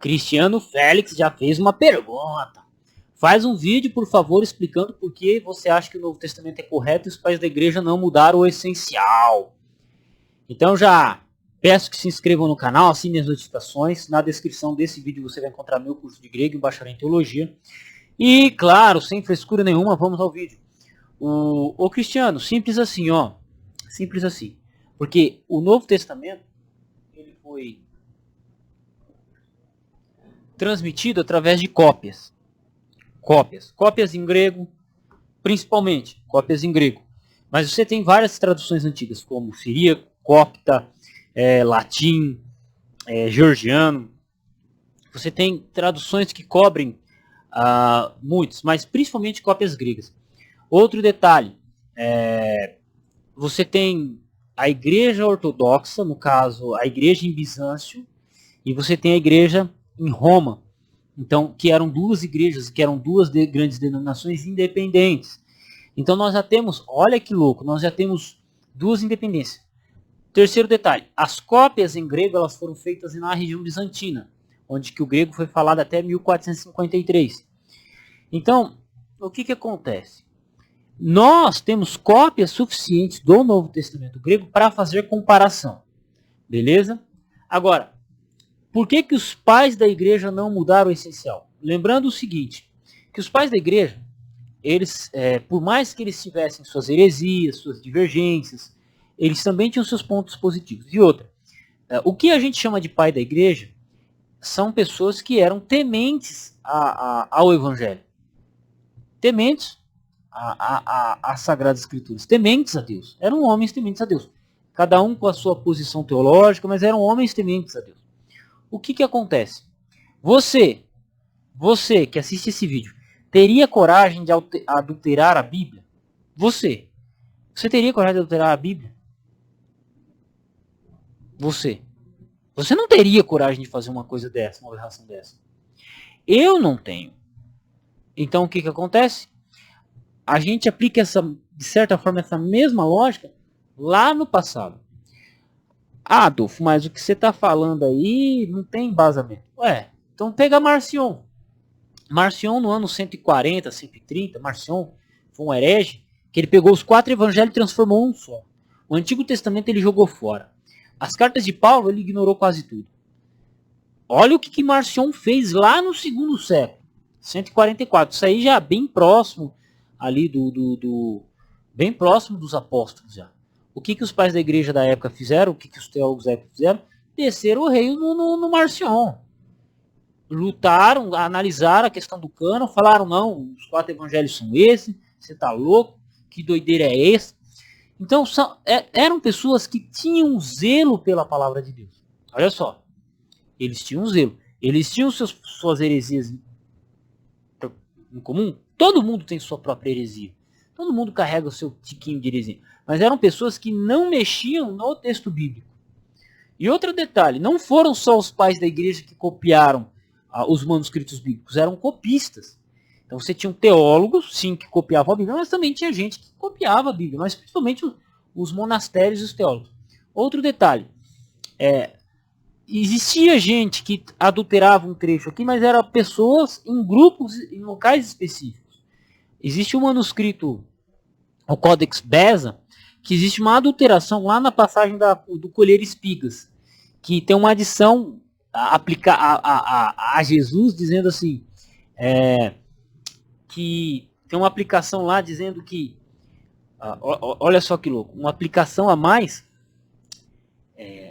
Cristiano Félix já fez uma pergunta. Faz um vídeo, por favor, explicando por que você acha que o Novo Testamento é correto e os pais da igreja não mudaram o essencial. Então já peço que se inscrevam no canal, assinem as notificações. Na descrição desse vídeo você vai encontrar meu curso de grego e bacharel em teologia. E, claro, sem frescura nenhuma, vamos ao vídeo. O Cristiano, simples assim, ó. Simples assim. Porque o Novo Testamento, ele foi transmitido através de cópias. Cópias em grego, principalmente. Cópias em grego. Mas você tem várias traduções antigas, como siríaco, copta, latim, georgiano. Você tem traduções que cobrem muitos, mas principalmente cópias gregas. Outro detalhe, você tem a igreja ortodoxa, no caso a igreja em Bizâncio, e você tem a igreja em Roma. Então, que eram duas igrejas, que eram duas grandes denominações independentes. Então nós já temos, olha que louco, nós já temos duas independências. Terceiro detalhe, as cópias em grego elas foram feitas na região bizantina, onde que o grego foi falado até 1453. Então, o que acontece? Nós temos cópias suficientes do Novo Testamento grego para fazer comparação. Beleza? Agora, por que os pais da igreja não mudaram o essencial? Lembrando o seguinte, que os pais da igreja, eles, por mais que eles tivessem suas heresias, suas divergências, eles também tinham seus pontos positivos. E outra, o que a gente chama de pai da igreja são pessoas que eram tementes ao evangelho. Tementes às Sagradas Escrituras. Tementes a Deus. Eram homens tementes a Deus. Cada um com a sua posição teológica, mas eram homens tementes a Deus. O que acontece? Você que assiste esse vídeo, teria coragem de adulterar a Bíblia? Você teria coragem de adulterar a Bíblia? Você não teria coragem de fazer uma coisa dessa, uma aberração dessa. Eu não tenho. Então o que acontece? A gente aplica de certa forma essa mesma lógica lá no passado. Adolfo, mas o que você está falando aí não tem embasamento. Então pega Marcion. Marcion no ano 140, 130, Marcion foi um herege, que ele pegou os 4 evangelhos e transformou um só. O Antigo Testamento ele jogou fora. As cartas de Paulo ele ignorou quase tudo. Olha o que Marcion fez lá no segundo século, 144. Isso aí já bem próximo ali bem próximo dos apóstolos já. O que os pais da igreja da época fizeram, o que os teólogos da época fizeram? Desceram o rei no Marcion. Lutaram, analisaram a questão do cânon, falaram, não, os 4 evangelhos são esses, você tá louco, que doideira é esse? Então, eram pessoas que tinham zelo pela palavra de Deus. Olha só, eles tinham zelo. Eles tinham suas heresias em comum. Todo mundo tem sua própria heresia. Todo mundo carrega o seu tiquinho de heresia. Mas eram pessoas que não mexiam no texto bíblico. E outro detalhe, não foram só os pais da igreja que copiaram os manuscritos bíblicos, eram copistas. Então você tinha um teólogo, sim, que copiava a Bíblia, mas também tinha gente que copiava a Bíblia, mas principalmente os monastérios e os teólogos. Outro detalhe, existia gente que adulterava um trecho aqui, mas eram pessoas em grupos, em locais específicos. Existe um manuscrito, o Codex Beza, que existe uma adulteração lá na passagem do colher espigas, que tem uma adição a Jesus, dizendo assim, que tem uma aplicação lá dizendo que, olha só que louco, uma aplicação a mais,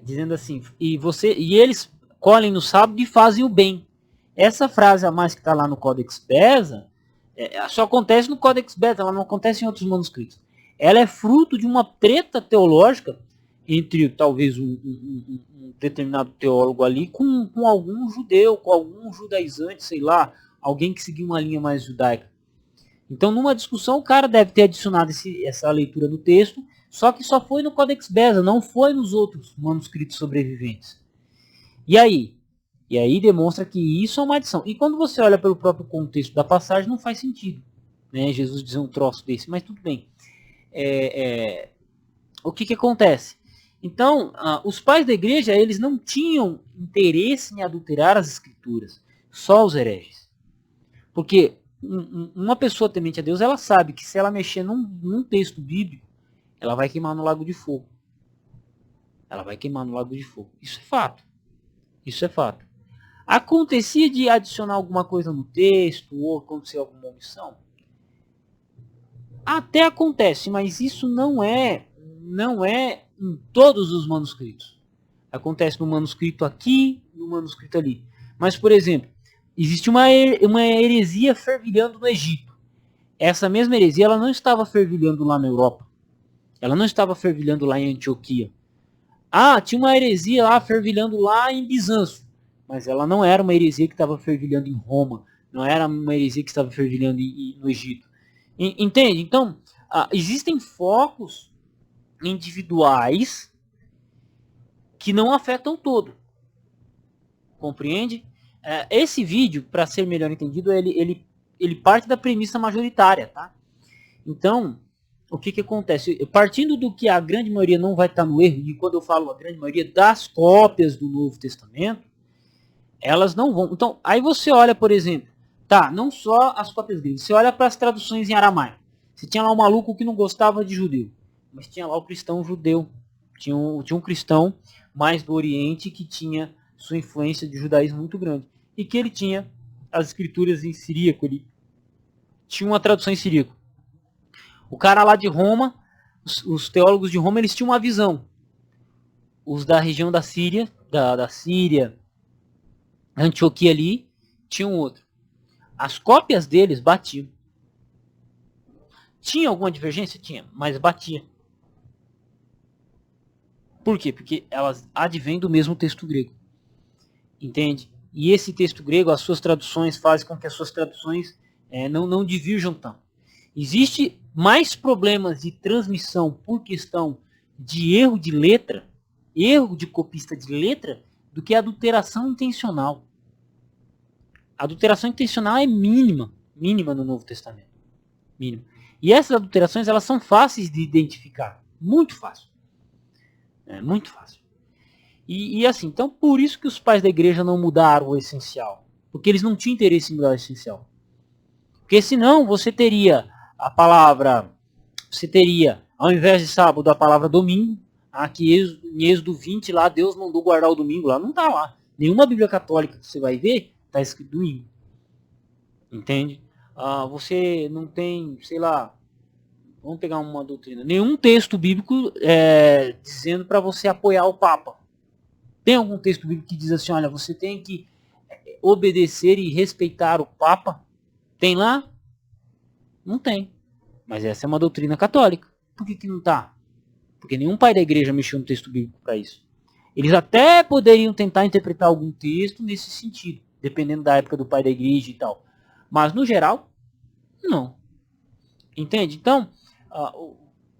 dizendo assim, e eles colhem no sábado e fazem o bem. Essa frase a mais que está lá no Codex Beza, só acontece no Codex Beza, ela não acontece em outros manuscritos. Ela é fruto de uma treta teológica entre talvez um determinado teólogo ali com algum judeu, com algum judaizante, sei lá, alguém que seguia uma linha mais judaica. Então, numa discussão, o cara deve ter adicionado essa leitura no texto, só que só foi no Codex Beza, não foi nos outros manuscritos sobreviventes. E aí demonstra que isso é uma adição. E quando você olha pelo próprio contexto da passagem, não faz sentido, né, Jesus dizer um troço desse, mas tudo bem. O que acontece? Então, os pais da igreja, eles não tinham interesse em adulterar as escrituras, só os hereges. Porque uma pessoa temente a Deus, ela sabe que se ela mexer num texto bíblico, ela vai queimar no lago de fogo. Ela vai queimar no lago de fogo. Isso é fato. Isso é fato. Acontecia de adicionar alguma coisa no texto, ou acontecer alguma omissão? Até acontece, mas isso não é em todos os manuscritos. Acontece no manuscrito aqui, no manuscrito ali. Mas, por exemplo, existe uma heresia fervilhando no Egito. Essa mesma heresia ela não estava fervilhando lá na Europa. Ela não estava fervilhando lá em Antioquia. Tinha uma heresia lá fervilhando lá em Bizâncio. Mas ela não era uma heresia que estava fervilhando em Roma. Não era uma heresia que estava fervilhando no Egito. Entende? Então, existem focos individuais que não afetam todo. Compreende? Esse vídeo, para ser melhor entendido, ele parte da premissa majoritária, tá? Então, o que acontece? Partindo do que a grande maioria não vai estar no erro, e quando eu falo a grande maioria das cópias do Novo Testamento, elas não vão. Então, aí você olha, por exemplo, não só as cópias gregas, você olha para as traduções em aramaico. Você tinha lá um maluco que não gostava de judeu, mas tinha lá o cristão judeu. Tinha um cristão mais do Oriente que tinha sua influência de judaísmo muito grande. E que ele tinha as escrituras em siríaco, ele tinha uma tradução em siríaco. O cara lá de Roma, os teólogos de Roma, eles tinham uma visão. Os da região da Síria, da Síria, Antioquia ali, tinham outro. As cópias deles batiam. Tinha alguma divergência? Tinha, mas batia. Por quê? Porque elas advêm do mesmo texto grego. Entende? E esse texto grego, as suas traduções fazem com que as suas traduções não divirjam tanto. Existe mais problemas de transmissão por questão de erro de letra, erro de copista de letra, do que adulteração intencional. A adulteração intencional é mínima no Novo Testamento. Mínima. E essas adulterações, elas são fáceis de identificar. Muito fácil. Muito fácil. E assim, então por isso que os pais da igreja não mudaram o essencial. Porque eles não tinham interesse em mudar o essencial. Porque senão você teria a palavra, ao invés de sábado, a palavra domingo. Aqui em Êxodo 20, lá Deus mandou guardar o domingo, lá não está lá. Nenhuma Bíblia católica que você vai ver, está escrito domingo. Entende? Você não tem, sei lá, vamos pegar uma doutrina, nenhum texto bíblico dizendo para você apoiar o Papa. Tem algum texto bíblico que diz assim, olha, você tem que obedecer e respeitar o Papa? Tem lá? Não tem. Mas essa é uma doutrina católica. Por que não está? Porque nenhum pai da igreja mexeu no texto bíblico para isso. Eles até poderiam tentar interpretar algum texto nesse sentido, dependendo da época do pai da igreja e tal. Mas, no geral, não. Entende? Então,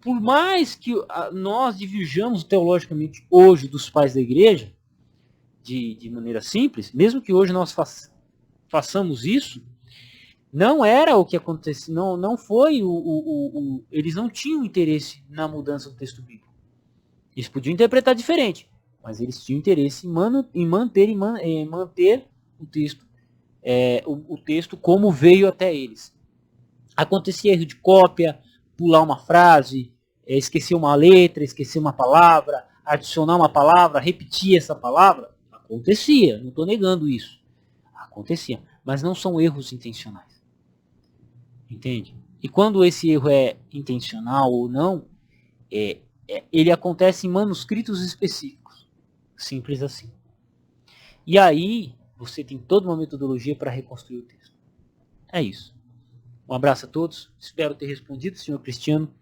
por mais que nós divirjamos teologicamente hoje dos pais da igreja, de maneira simples, mesmo que hoje nós façamos isso, não era o que aconteceu, não foi eles não tinham interesse na mudança do texto bíblico. Eles podiam interpretar diferente, mas eles tinham interesse em manter o texto, o texto como veio até eles. Acontecia erro de cópia, pular uma frase, esquecer uma letra, esquecer uma palavra, adicionar uma palavra, repetir essa palavra. Acontecia, não estou negando isso. Acontecia, mas não são erros intencionais. Entende? E quando esse erro é intencional ou não, ele acontece em manuscritos específicos. Simples assim. E aí, você tem toda uma metodologia para reconstruir o texto. É isso. Um abraço a todos. Espero ter respondido, senhor Cristiano.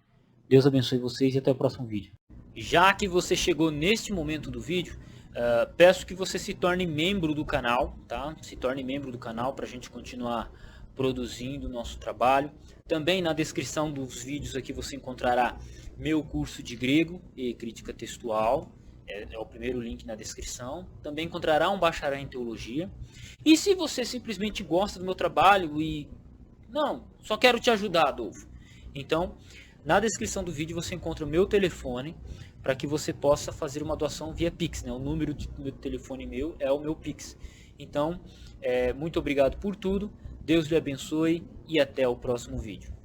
Deus abençoe vocês e até o próximo vídeo. Já que você chegou neste momento do vídeo, peço que você se torne membro do canal, tá? Se torne membro do canal para a gente continuar produzindo o nosso trabalho. Também na descrição dos vídeos aqui você encontrará meu curso de grego e crítica textual. É o primeiro link na descrição. Também encontrará um bacharel em teologia. E se você simplesmente gosta do meu trabalho e... Não, só quero te ajudar, Adolfo. Então, Na descrição do vídeo você encontra o meu telefone para que você possa fazer uma doação via Pix, né? O número de telefone meu é o meu Pix. Então, muito obrigado por tudo, Deus lhe abençoe e até o próximo vídeo.